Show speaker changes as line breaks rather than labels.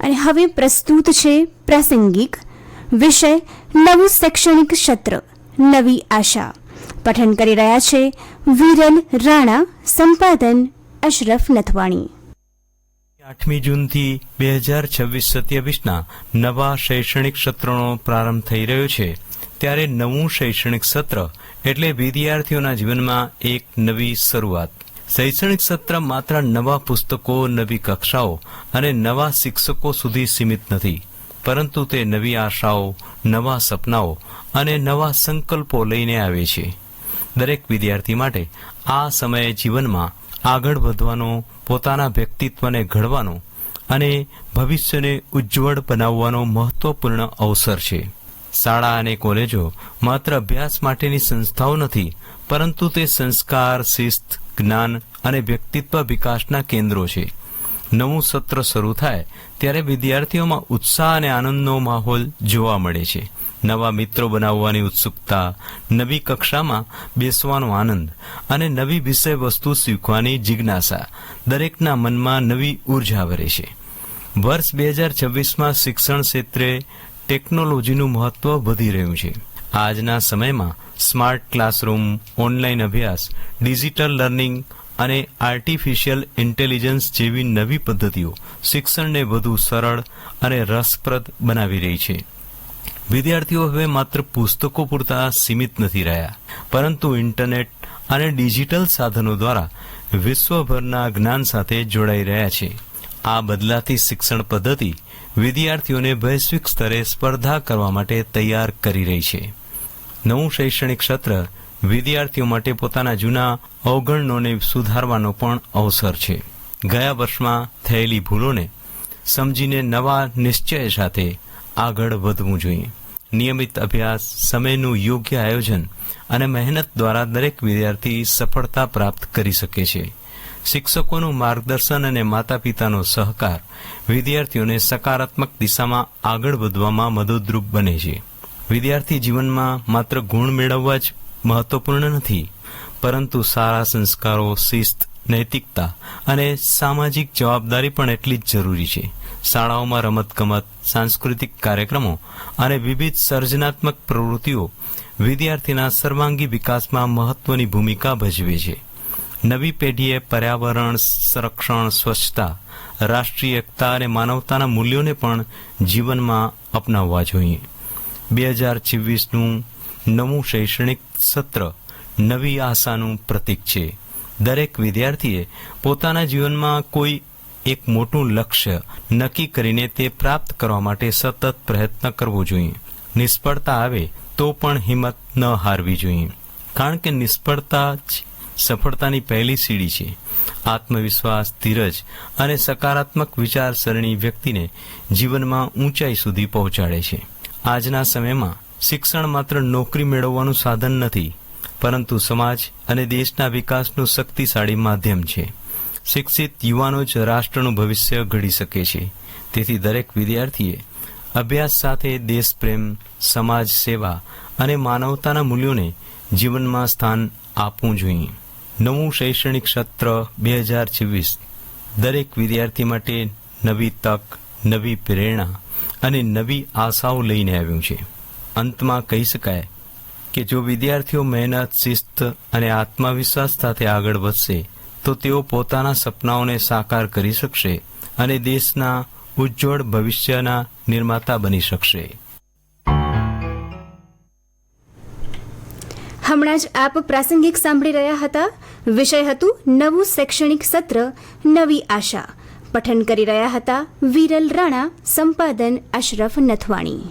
અને હવે પ્રસ્તુત છે પ્રાસંગિક વિષય નવું શૈક્ષણિક સત્ર નવી આશા. પઠન કરી રહ્યા છે વિરલ રાણા, સંપાદન અશરફ નથવાણી.
8મી જૂનથી 2026-27ના નવા શૈક્ષણિક સત્રનો પ્રારંભ થઈ રહ્યો છે. ત્યારે નવું શૈક્ષણિક સત્ર એટલે વિદ્યાર્થીઓના જીવનમાં એક નવી શરૂઆત. શૈક્ષણિક સત્ર માત્ર નવા પુસ્તકો, નવી કક્ષાઓ અને નવા શિક્ષકો સુધી સીમિત નથી, પરંતુ તે નવી આશાઓ, નવા સપનાઓ અને નવા સંકલ્પો લઈને આવે છે. દરેક વિદ્યાર્થી માટે આ સમયે જીવનમાં આગળ વધવાનો, પોતાના વ્યક્તિત્વને ઘડવાનો અને ભવિષ્યને ઉજ્જવળ બનાવવાનો મહત્વપૂર્ણ અવસર છે. શાળા અને કોલેજો માત્ર અભ્યાસ માટેની સંસ્થાઓ નથી, પરંતુ તે સંસ્કાર, શિસ્ત, જ્ઞાન અને વ્યક્તિત્વ વિકાસના કેન્દ્રો છે. નવું સત્ર શરૂ થાય ત્યારે વિદ્યાર્થીઓમાં ઉત્સાહ અને આનંદનો માહોલ જોવા મળે છે. નવા મિત્રો બનાવવાની ઉત્સુકતા, નવી કક્ષામાં બેસવાનો આનંદ અને નવી વિષય વસ્તુ શીખવાની જિજ્ઞાસા દરેકના મનમાં નવી ઉર્જા ભરે છે. વર્ષ 2026માં શિક્ષણ ક્ષેત્રે ટેકનોલોજીનું મહત્વ વધી રહ્યું છે. આજના સમયમાં સ્માર્ટ ક્લાસરૂમ, ઓનલાઈન અભ્યાસ, ડિજિટલ લર્નિંગ અને આર્ટિફિશિયલ ઇન્ટેલિજન્સ જેવી નવી પદ્ધતિઓ શિક્ષણને વધુ સરળ અને રસપ્રદ બનાવી રહી છે. વિદ્યાર્થીઓ હવે માત્ર પુસ્તકો પૂરતા સીમિત નથી રહ્યા, પરંતુ ઇન્ટરનેટ અને ડિજિટલ સાધનો દ્વારા વિશ્વભરના જ્ઞાન સાથે જોડાઈ રહ્યા છે. આ બદલાતી શિક્ષણ પદ્ધતિ વિદ્યાર્થીઓને વૈશ્વિક સ્તરે સ્પર્ધા કરવા માટે તૈયાર કરી રહી છે. નવું શૈક્ષણિક સત્ર વિદ્યાર્થીઓ માટે પોતાના જૂના અવગણનોને સુધારવાનો પણ અવસર છે. ગયા વર્ષમાં થયેલી ભૂલોને સમજીને નવા નિશ્ચય સાથે આગળ વધવું જોઈએ. નિયમિત અભ્યાસ, સમયનું યોગ્ય આયોજન અને મહેનત દ્વારા દરેક વિદ્યાર્થી સફળતા પ્રાપ્ત કરી શકે છે. શિક્ષકોનું માર્ગદર્શન અને માતા પિતાનો સહકાર વિદ્યાર્થીઓને સકારાત્મક દિશામાં આગળ વધવામાં મદદરૂપ બને છે. વિદ્યાર્થી જીવનમાં માત્ર ગુણ મેળવવા જ મહત્વપૂર્ણ નથી, પરંતુ સારા સંસ્કારો, શિસ્ત, નૈતિકતા અને સામાજિક જવાબદારી પણ એટલી જ જરૂરી છે. શાળાઓમાં રમતગમત, સાંસ્કૃતિક કાર્યક્રમો અને વિવિધ સર્જનાત્મક પ્રવૃત્તિઓ વિદ્યાર્થીના સર્વાંગી વિકાસમાં મહત્વની ભૂમિકા ભજવે છે. નવી પેઢીએ પર્યાવરણ સંરક્ષણ, સ્વચ્છતા, રાષ્ટ્રીય એકતા અને માનવતાના મૂલ્યોને પણ જીવનમાં અપનાવવા જોઈએ. 2026નું નવું શૈક્ષણિક સત્ર નવી આશાનું પ્રતીક છે. દરેક વિદ્યાર્થીએ પોતાના જીવનમાં કોઈ એક મોટું લક્ષ્ય નક્કી કરીને તે પ્રાપ્ત કરવા માટે સતત પ્રયત્ન કરવો જોઈએ. નિષ્ફળતા આવે તો પણ હિંમત ન હારવી જોઈએ, કારણ કે નિષ્ફળતા જ સફળતાની પહેલી સીડી છે. આત્મવિશ્વાસ, ધીરજ અને સકારાત્મક વિચારસરણી વ્યક્તિને જીવનમાં ઊંચાઈ સુધી પહોંચાડે છે. આજના સમયમાં શિક્ષણ માત્ર નોકરી મેળવવાનું સાધન નથી, પરંતુ સમાજ અને દેશના વિકાસનું શક્તિશાળી માધ્યમ છે. શિક્ષિત યુવાનો જ રાષ્ટ્રનું ભવિષ્ય ઘડી શકે છે. તેથી દરેક વિદ્યાર્થીએ અભ્યાસ સાથે દેશપ્રેમ, સમાજ સેવા અને માનવતાના મૂલ્યોને જીવનમાં સ્થાન આપવું જોઈએ. નવું શૈક્ષણિક સત્ર 2026 દરેક વિદ્યાર્થી માટે નવી તક, નવી પ્રેરણા અને નવી આશાઓ લઈને આવ્યું છે. અંતમાં કહી શકાય કે જો વિદ્યાર્થીઓ મહેનત, શિસ્ત અને આત્મવિશ્વાસ સાથે આગળ વધશે તો તેઓ પોતાના સપનાઓને સાકાર કરી શકશે અને દેશના ઉજ્જવળ ભવિષ્યના નિર્માતા બની શકશે.
હમણાં જ આપ પ્રાસંગિક સાંભળી રહ્યા હતા. વિષય હતું નવું શૈક્ષણિક સત્ર નવી આશા. પઠન કરી રહ્યા હતા વિરલ રાણા, સંપાદન અશરફ નથવાણી.